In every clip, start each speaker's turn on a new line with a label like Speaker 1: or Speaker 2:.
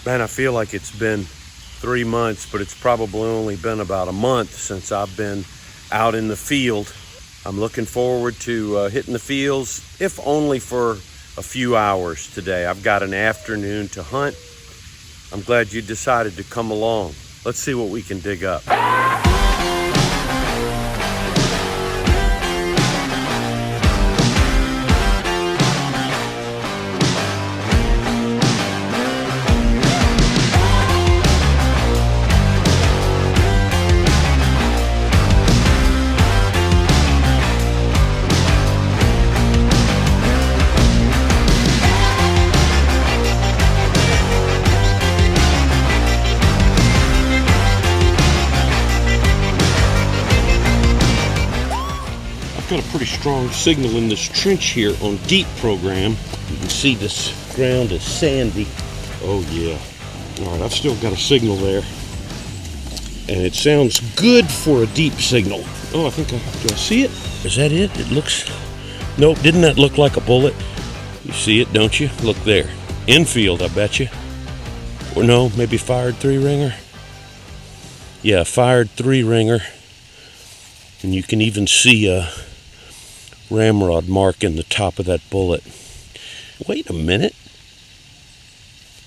Speaker 1: Man, I feel like it's been 3 months, but it's probably only been about a month since I've been out in the field. I'm looking forward to hitting the fields, if only for a few hours today. I've got an afternoon to hunt. I'm glad you decided to come along. Let's see what we can dig up. Got a pretty strong signal in this trench here on deep program. You can see this ground is sandy. Oh yeah. All right, I've still got a signal there. And it sounds good for a deep signal. Oh, do I see it? Is that it? It looks, nope, didn't that look like a bullet? You see it, don't you? Look there. Infield, I bet you. Or no, maybe fired 3-ringer. Yeah, fired 3-ringer. And you can even see a ramrod mark in the top of that bullet. Wait a minute.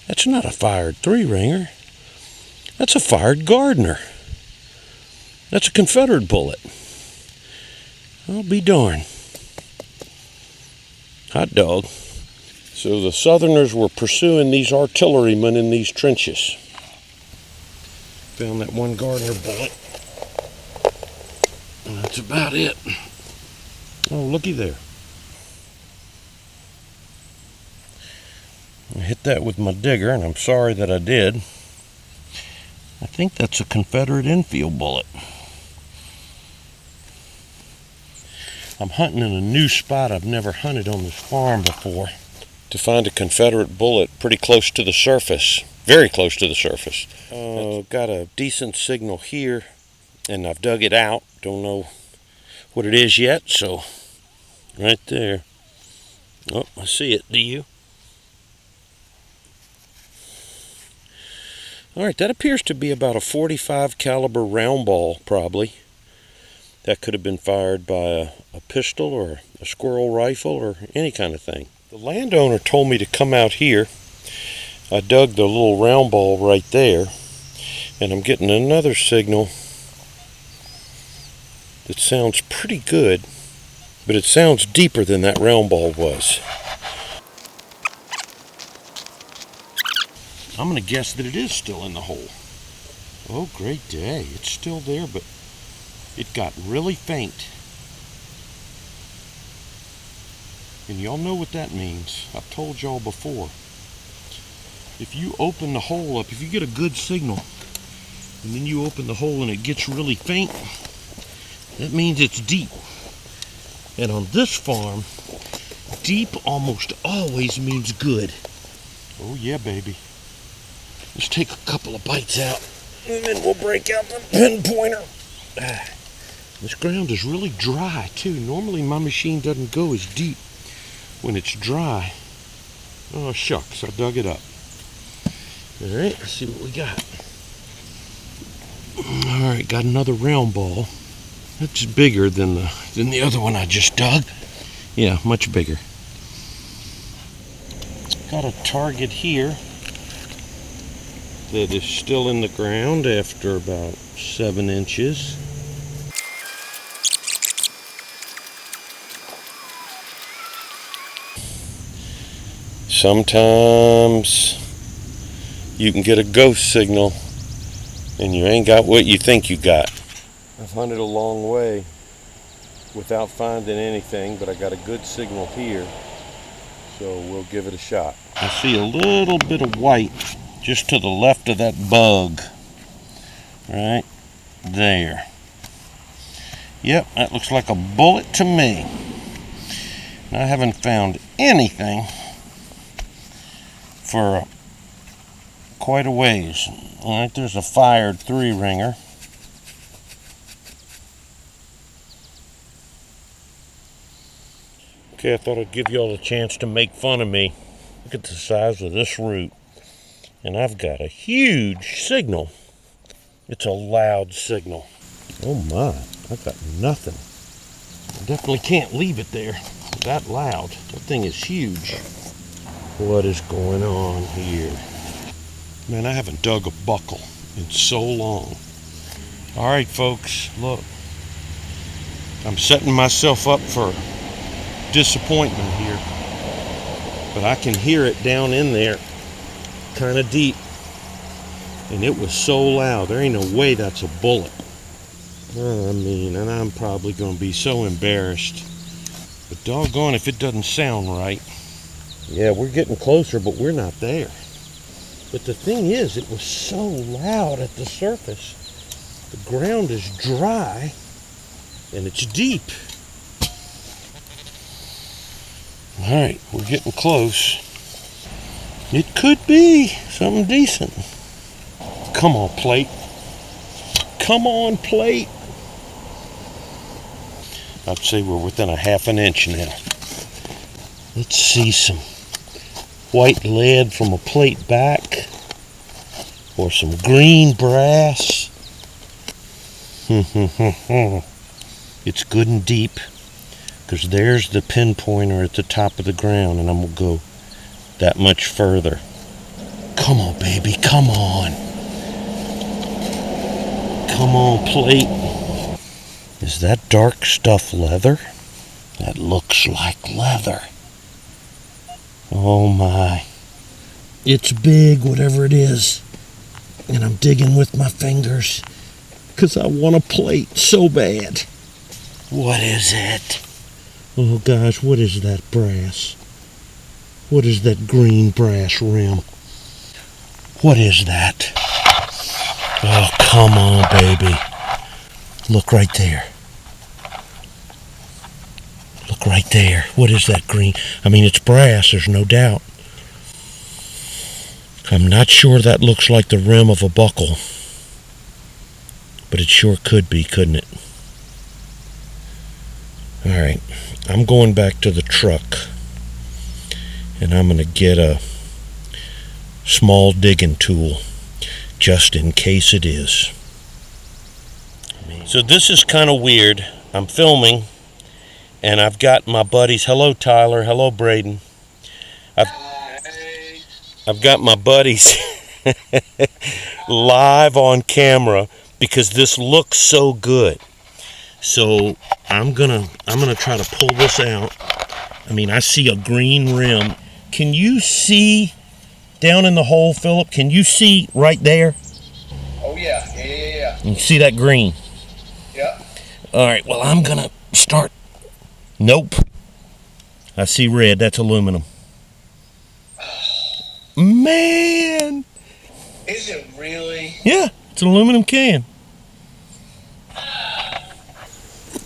Speaker 1: That's not a fired 3-ringer. That's a fired Gardner. That's a Confederate bullet. I'll be darned. Hot dog. So the Southerners were pursuing these artillerymen in these trenches. Found that one Gardner bullet. And that's about it. Oh, looky there. I hit that with my digger, and I'm sorry that I did. I think that's a Confederate infield bullet. I'm hunting in a new spot I've never hunted on this farm before to find a Confederate bullet pretty close to the surface. Very close to the surface. Got a decent signal here, and I've dug it out. Don't know what it is yet, so right there. Oh, I see it. Do you? All right, that appears to be about a .45 caliber round ball, probably. That could have been fired by a pistol or a squirrel rifle or any kind of thing. The landowner told me to come out here. I dug the little round ball right there, and I'm getting another signal that sounds pretty good, but it sounds deeper than that round ball was. I'm going to guess that it is still in the hole. Oh, great day. It's still there, but it got really faint. And y'all know what that means. I've told y'all before. If you open the hole up, if you get a good signal, and then you open the hole and it gets really faint, that means it's deep. And on this farm, deep almost always means good. Oh yeah, baby. Let's take a couple of bites out, and then we'll break out the pinpointer. This ground is really dry, too. Normally my machine doesn't go as deep when it's dry. Oh, shucks, I dug it up. All right, let's see what we got. All right, got another round ball. That's bigger than the other one I just dug. Yeah, much bigger. Got a target here that is still in the ground after about 7 inches. Sometimes you can get a ghost signal and you ain't got what you think you got. I've hunted a long way without finding anything, but I got a good signal here, so we'll give it a shot. I see a little bit of white just to the left of that bug, right there. Yep, that looks like a bullet to me. I haven't found anything for quite a ways. All right, there's a fired 3-ringer. Okay, I thought I'd give y'all a chance to make fun of me. Look at the size of this root. And I've got a huge signal. It's a loud signal. Oh my, I've got nothing. I definitely can't leave it there. That loud. That thing is huge. What is going on here? Man, I haven't dug a buckle in so long. All right, folks, look. I'm setting myself up for disappointment here. But I can hear it down in there, kind of deep. And it was so loud. There ain't no way that's a bullet. I mean, and I'm probably going to be so embarrassed. But doggone if it doesn't sound right. Yeah, we're getting closer, but we're not there. But the thing is, it was so loud at the surface. The ground is dry, and it's deep. All right, we're getting close. It could be something decent. Come on, plate. Come on, plate. I'd say we're within a half an inch now. Let's see some white lead from a plate back, or some green brass. It's good and deep, because there's the pinpointer at the top of the ground, and I'm going to go that much further. Come on, baby, come on. Come on, plate. Is that dark stuff leather? That looks like leather. Oh my. It's big, whatever it is. And I'm digging with my fingers, because I want a plate so bad. What is it? Oh gosh, what is that brass? What is that green brass rim? What is that? Oh, come on, baby. Look right there. Look right there. What is that green? I mean, it's brass, there's no doubt. I'm not sure that looks like the rim of a buckle. But it sure could be, couldn't it? Alright, I'm going back to the truck. And I'm going to get a small digging tool, just in case it is. So this is kind of weird. I'm filming, and I've got my buddies. Hello, Tyler. Hello, Braden. I've got my buddies live on camera because this looks so good. So I'm gonna try to pull this out. I mean, I see a green rim. Can you see down in the hole, Philip? Can you see right there?
Speaker 2: Oh yeah.
Speaker 1: You see that green?
Speaker 2: Yeah.
Speaker 1: All right, well, I'm gonna start. Nope. I see red. That's aluminum. Man!
Speaker 2: Is it really?
Speaker 1: Yeah, it's an aluminum can.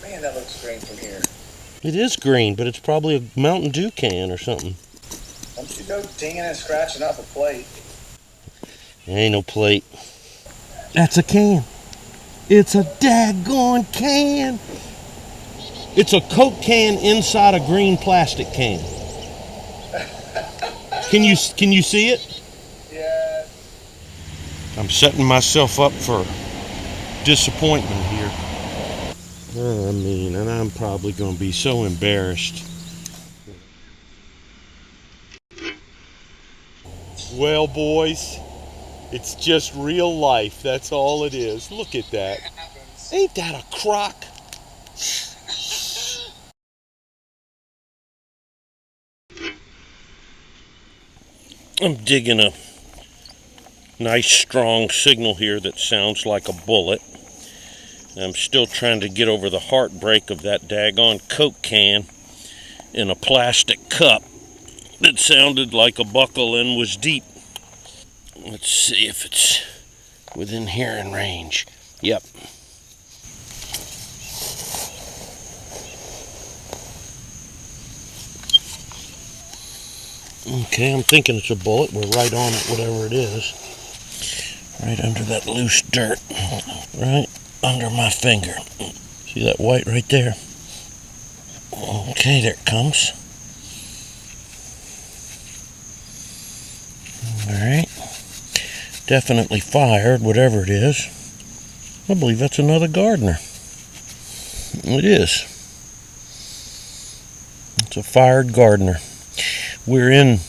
Speaker 2: Man, that looks green from here.
Speaker 1: It is green, but it's probably a Mountain Dew can or something.
Speaker 2: Don't you go dinging and scratching up a plate.
Speaker 1: There ain't no plate. That's a can. It's a daggone can. It's a Coke can inside a green plastic can. Can you see it?
Speaker 2: Yeah.
Speaker 1: I'm setting myself up for disappointment here. I mean, and I'm probably going to be so embarrassed. Well, boys, it's just real life. That's all it is. Look at that. Ain't that a crock? I'm digging a nice strong signal here that sounds like a bullet. I'm still trying to get over the heartbreak of that daggone Coke can in a plastic cup that sounded like a buckle and was deep. Let's see if it's within hearing range. Yep. Okay, I'm thinking it's a bullet. We're right on it, whatever it is. Right under that loose dirt. Right under my finger. See that white right there? Okay, there it comes. Alright. Definitely fired, whatever it is. I believe that's another Gardner. It is. It's a fired Gardner. We're in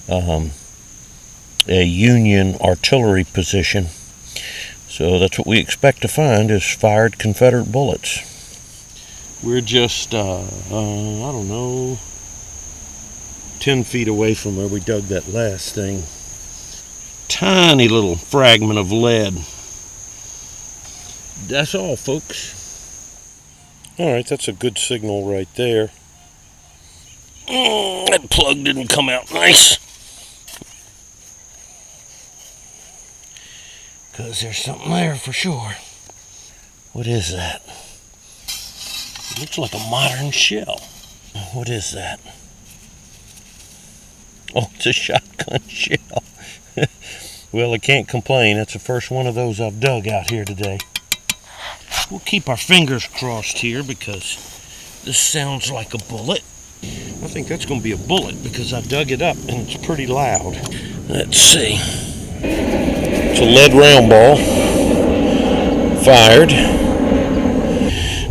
Speaker 1: a Union artillery position, so that's what we expect to find is fired Confederate bullets. We're just, I don't know, 10 feet away from where we dug that last thing. Tiny little fragment of lead. That's all, folks. All right, that's a good signal right there. That plug didn't come out nice. Because there's something there for sure. What is that? It looks like a modern shell. What is that? Oh, it's a shotgun shell. Well, I can't complain. That's the first one of those I've dug out here today. We'll keep our fingers crossed here because this sounds like a bullet. I think that's going to be a bullet because I dug it up and it's pretty loud. Let's see. It's a lead round ball. Fired.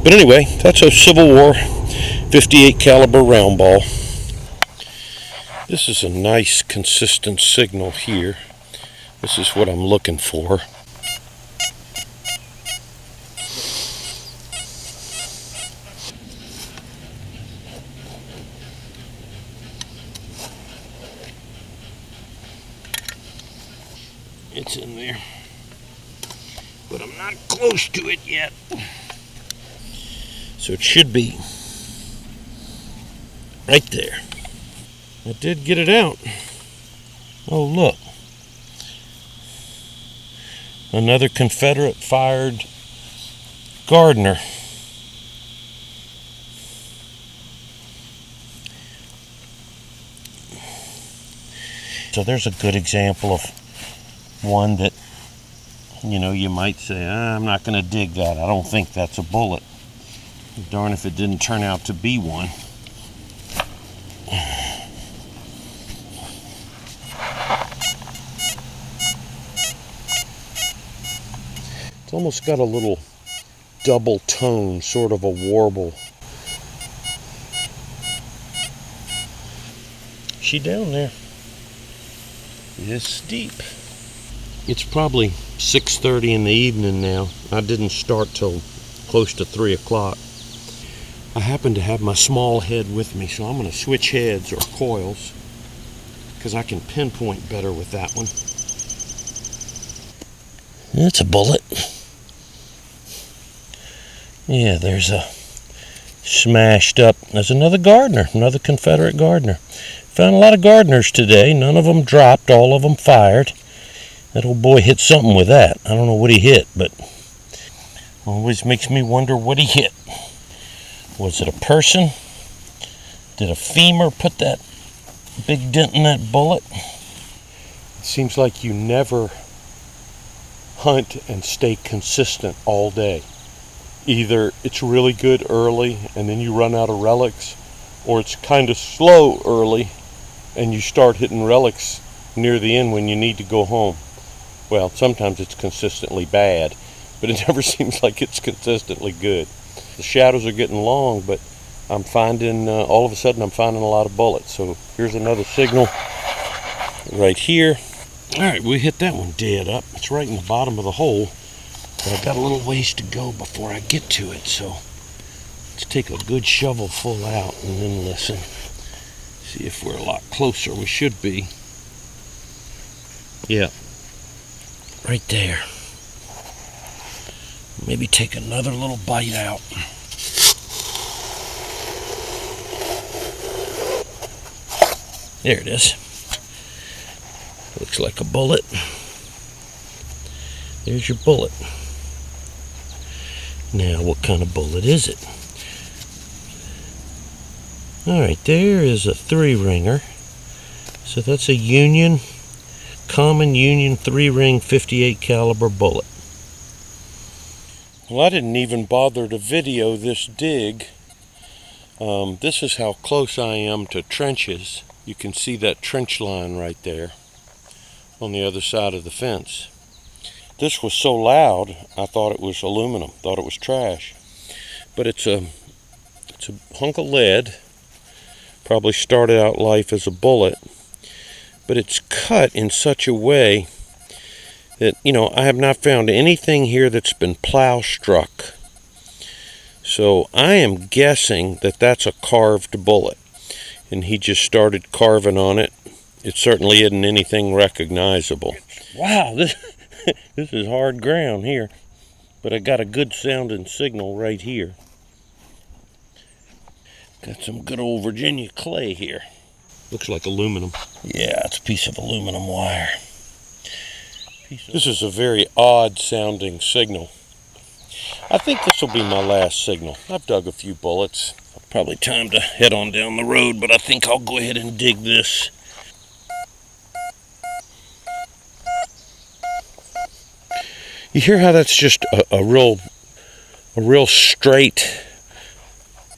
Speaker 1: But anyway, that's a Civil War 58 caliber round ball. This is a nice consistent signal here. This is what I'm looking for. It's in there, but I'm not close to it yet. So it should be right there. I did get it out. Oh, look. Another Confederate fired Gardner. So there's a good example of one that, you might say, I'm not going to dig that. I don't think that's a bullet. Darn if it didn't turn out to be one. It's almost got a little double tone, sort of a warble. Is she down there? Yes, deep. It's probably 6:30 in the evening now. I didn't start till close to 3 o'clock. I happen to have my small head with me, so I'm going to switch heads or coils because I can pinpoint better with that one. That's a bullet. Yeah, there's a smashed up. There's another Gardner, another Confederate Gardner. Found a lot of Gardners today. None of them dropped, all of them fired. That old boy hit something with that. I don't know what he hit, but always makes me wonder what he hit. Was it a person? Did a femur put that big dent in that bullet? It seems like you never hunt and stay consistent all day. Either it's really good early and then you run out of relics, or it's kind of slow early and you start hitting relics near the end when you need to go home. Well, sometimes it's consistently bad, but it never seems like it's consistently good. The shadows are getting long, but I'm finding, all of a sudden I'm finding a lot of bullets. So here's another signal right here. All right, we hit that one dead up. It's right in the bottom of the hole, but I've got a little ways to go before I get to it. So let's take a good shovel full out and then listen. See if we're a lot closer. We should be. Yeah, right there. Maybe take another little bite out. There it is. Looks like a bullet. There's your bullet. Now, what kind of bullet is it? All right, there is a 3-ringer. So that's a Union, common Union 3-ring 58 caliber bullet. Well, I didn't even bother to video this dig. This is how close I am to trenches. You can see that trench line right there. on the other side of the fence. This was so loud, I thought it was aluminum, thought it was trash. But it's a hunk of lead. Probably started out life as a bullet. But it's cut in such a way that, I have not found anything here that's been plow struck. So I am guessing that that's a carved bullet. And he just started carving on it. It certainly isn't anything recognizable. Wow, this is hard ground here. But I got a good sounding signal right here. Got some good old Virginia clay here. Looks like aluminum. Yeah, it's a piece of aluminum wire. This is a very odd sounding signal. I think this will be my last signal. I've dug a few bullets. Probably time to head on down the road, but I think I'll go ahead and dig this. You hear how that's just a real straight,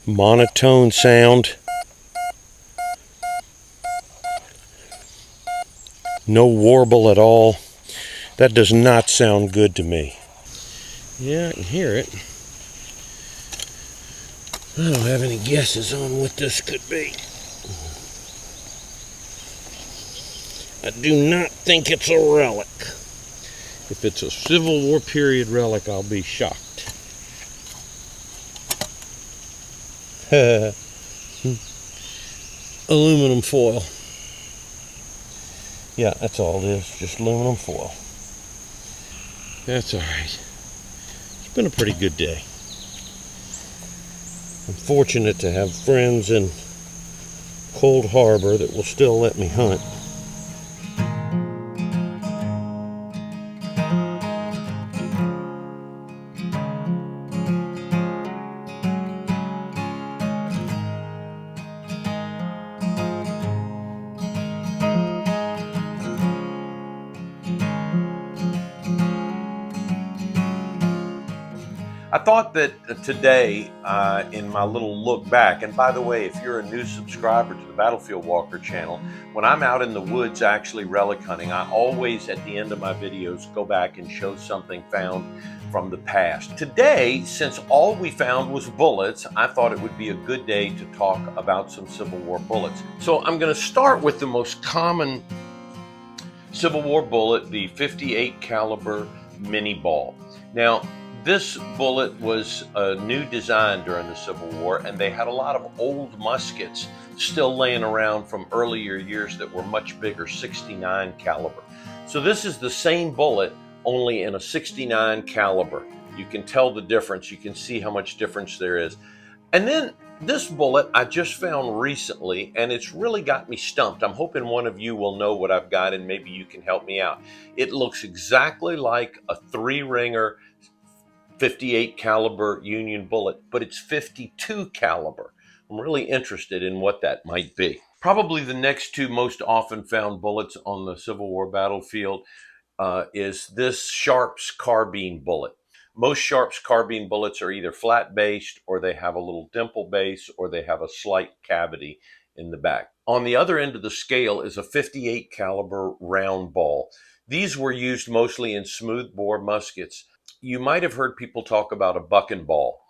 Speaker 1: monotone sound? No warble at all. That does not sound good to me. Yeah, I can hear it. I don't have any guesses on what this could be. I do not think it's a relic. If it's a Civil War period relic, I'll be shocked. Aluminum foil. Yeah, that's all it is, just aluminum foil. That's all right. It's been a pretty good day. I'm fortunate to have friends in Cold Harbor that will still let me hunt. I thought that today, in my little look back, and by the way, if you're a new subscriber to the Battlefield Walker channel, when I'm out in the woods actually relic hunting, I always, at the end of my videos, go back and show something found from the past. Today, since all we found was bullets, I thought it would be a good day to talk about some Civil War bullets. So I'm going to start with the most common Civil War bullet, the .58 caliber mini ball. Now, this bullet was a new design during the Civil War, and they had a lot of old muskets still laying around from earlier years that were much bigger, 69 caliber. So this is the same bullet, only in a 69 caliber. You can tell the difference. You can see how much difference there is. And then this bullet I just found recently, and it's really got me stumped. I'm hoping one of you will know what I've got, and maybe you can help me out. It looks exactly like a 3-ringer .58 caliber Union bullet, but it's .52 caliber. I'm really interested in what that might be. Probably the next two most often found bullets on the Civil War battlefield is this Sharps carbine bullet. Most Sharps carbine bullets are either flat based, or they have a little dimple base, or they have a slight cavity in the back. On the other end of the scale is a .58 caliber round ball. These were used mostly in smoothbore muskets. You might have heard people talk about a buck and ball.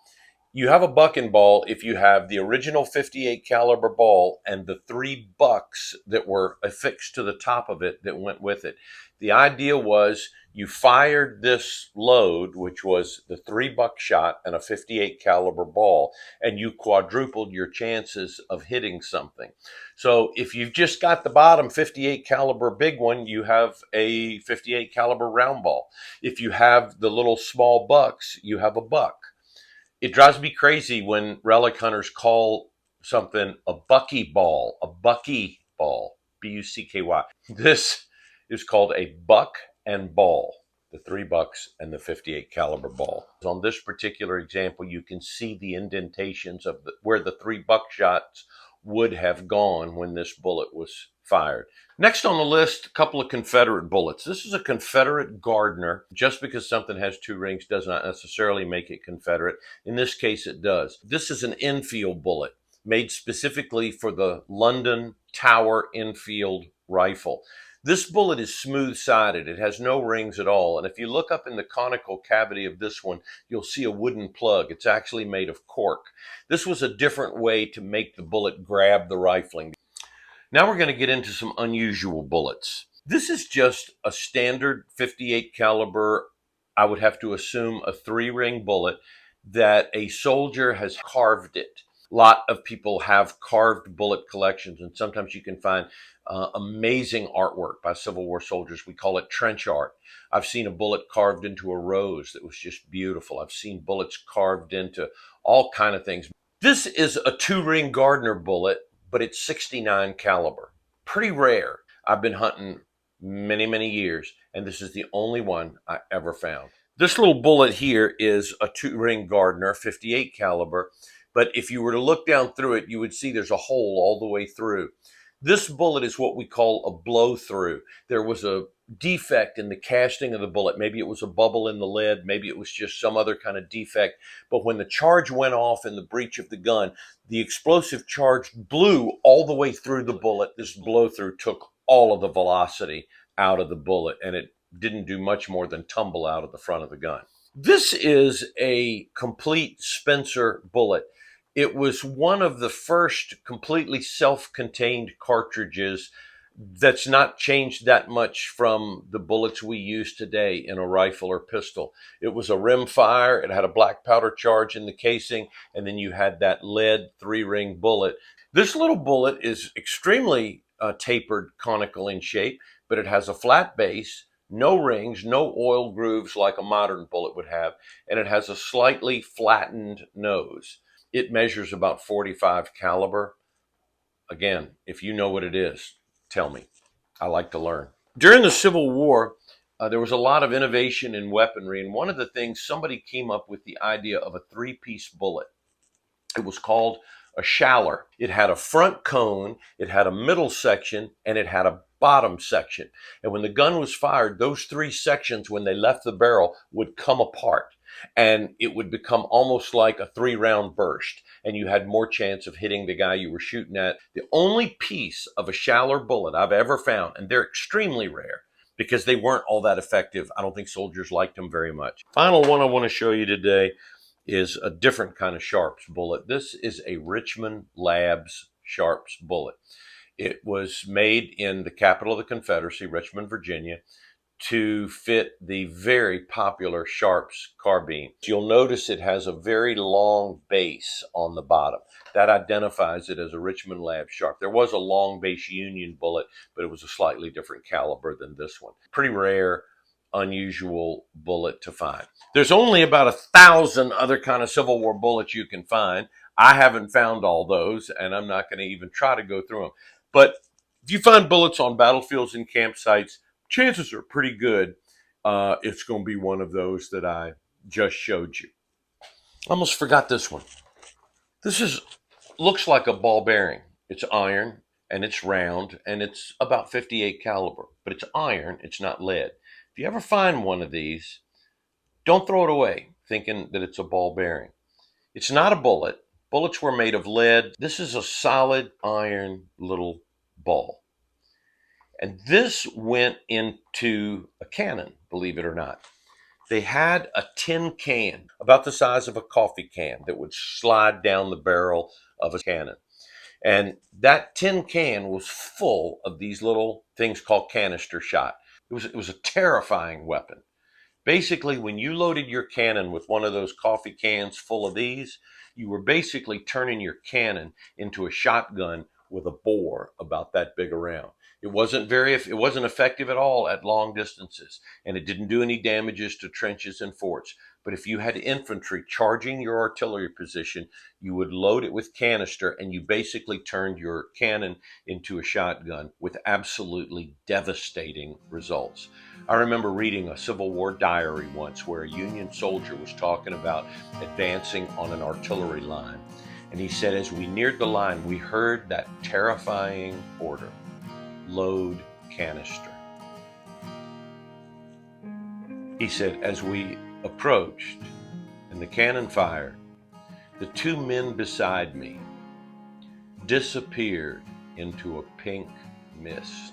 Speaker 1: You have a buck and ball if you have the original .58 caliber ball and the 3 bucks that were affixed to the top of it that went with it. The idea was you fired this load, which was the 3 buckshot and a .58 caliber ball, and you quadrupled your chances of hitting something. So if you've just got the bottom .58 caliber big one, you have a .58 caliber round ball. If you have the little small bucks, you have a buck. It drives me crazy when relic hunters call something a bucky ball, B-U-C-K-Y. This is called a buck and ball, the 3 bucks and the .58 caliber ball. On this particular example, you can see the indentations of where the 3 buckshots would have gone when this bullet was fired. Next on the list, a couple of Confederate bullets. This is a Confederate Gardner. Just because something has 2 rings does not necessarily make it Confederate. In this case, it does. This is an Enfield bullet made specifically for the London Tower Enfield rifle. This bullet is smooth-sided. It has no rings at all. And if you look up in the conical cavity of this one, you'll see a wooden plug. It's actually made of cork. This was a different way to make the bullet grab the rifling. Now we're going to get into some unusual bullets. This is just a standard 58 caliber, I would have to assume a 3-ring bullet that a soldier has carved it. A lot of people have carved bullet collections, and sometimes you can find amazing artwork by Civil War soldiers. We call it trench art. I've seen a bullet carved into a rose that was just beautiful. I've seen bullets carved into all kind of things. This is a 2-ring Gardner bullet, but it's 69 caliber. Pretty rare. I've been hunting many years, and this is the only one I ever found. This little bullet here is a 2-ring Gardner 58 caliber, but if you were to look down through it, you would see there's a hole all the way through. This bullet is what we call a blow through. There was a defect in the casting of the bullet. Maybe it was a bubble in the lead. Maybe it was just some other kind of defect. But when the charge went off in the breech of the gun, the explosive charge blew all the way through the bullet. This blow through took all of the velocity out of the bullet, and it didn't do much more than tumble out of the front of the gun. This is a complete Spencer bullet. It was one of the first completely self-contained cartridges that's not changed that much from the bullets we use today in a rifle or pistol. It was a rimfire. It had a black powder charge in the casing, and then you had that lead 3-ring bullet. This little bullet is extremely tapered conical in shape, but it has a flat base, no rings, no oil grooves like a modern bullet would have, and it has a slightly flattened nose. It measures about 45 caliber. Again, if you know what it is, tell me. I like to learn. During the Civil War, there was a lot of innovation in weaponry, and one of the things, somebody came up with the idea of a 3-piece bullet. It was called a shaller. It had a front cone, it had a middle section, and it had a bottom section. And when the gun was fired, those 3 sections, when they left the barrel, would come apart. And it would become almost like a 3-round burst, and you had more chance of hitting the guy you were shooting at. The only piece of a shaller bullet I've ever found, and they're extremely rare because they weren't all that effective. I don't think soldiers liked them very much. Final one I want to show you today is a different kind of Sharps bullet. This is a Richmond Labs Sharps bullet. It was made in the capital of the Confederacy, Richmond, Virginia, to fit the very popular Sharps carbine. You'll notice it has a very long base on the bottom. That identifies it as a Richmond Lab Sharp. There was a long base Union bullet, but it was a slightly different caliber than this one. Pretty rare, unusual bullet to find. There's only about 1,000 other kind of Civil War bullets you can find. I haven't found all those, and I'm not going to even try to go through them. But if you find bullets on battlefields and campsites, chances are pretty good it's going to be one of those that I just showed you. Almost forgot this one. This looks like a ball bearing. It's iron, and it's round, and it's about 58 caliber. But it's iron, it's not lead. If you ever find one of these, don't throw it away thinking that it's a ball bearing. It's not a bullet. Bullets were made of lead. This is a solid iron little ball. And this went into a cannon, believe it or not. They had a tin can, about the size of a coffee can, that would slide down the barrel of a cannon. And that tin can was full of these little things called canister shot. It was a terrifying weapon. Basically, when you loaded your cannon with one of those coffee cans full of these, you were basically turning your cannon into a shotgun with a bore about that big around. It wasn't effective at all at long distances, and it didn't do any damages to trenches and forts. But if you had infantry charging your artillery position, you would load it with canister, and you basically turned your cannon into a shotgun with absolutely devastating results. I remember reading a Civil War diary once where a Union soldier was talking about advancing on an artillery line. And he said, as we neared the line, we heard that terrifying order: load canister. He said, as we approached and the cannon fired, the 2 men beside me disappeared into a pink mist.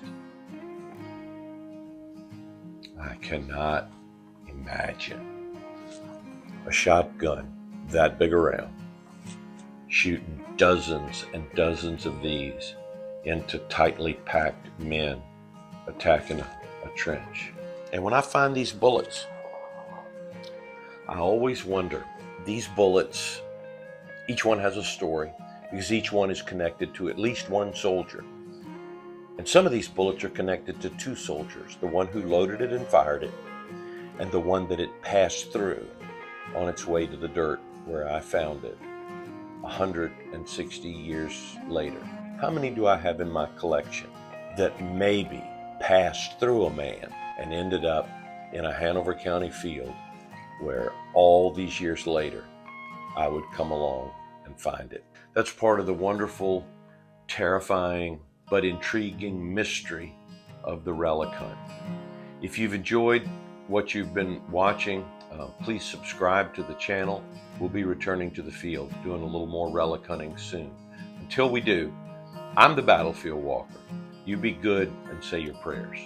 Speaker 1: I cannot imagine a shotgun that big around shooting dozens and dozens of these into tightly packed men attacking a trench. And when I find these bullets, I always wonder, these bullets, each one has a story because each one is connected to at least one soldier. And some of these bullets are connected to two soldiers, the one who loaded it and fired it, and the one that it passed through on its way to the dirt where I found it 160 years later. How many do I have in my collection that maybe passed through a man and ended up in a Hanover County field where all these years later I would come along and find it? That's part of the wonderful, terrifying, but intriguing mystery of the relic hunt. If you've enjoyed what you've been watching, please subscribe to the channel. We'll be returning to the field, doing a little more relic hunting soon. Until we do, I'm the Battlefield Walker. You be good and say your prayers.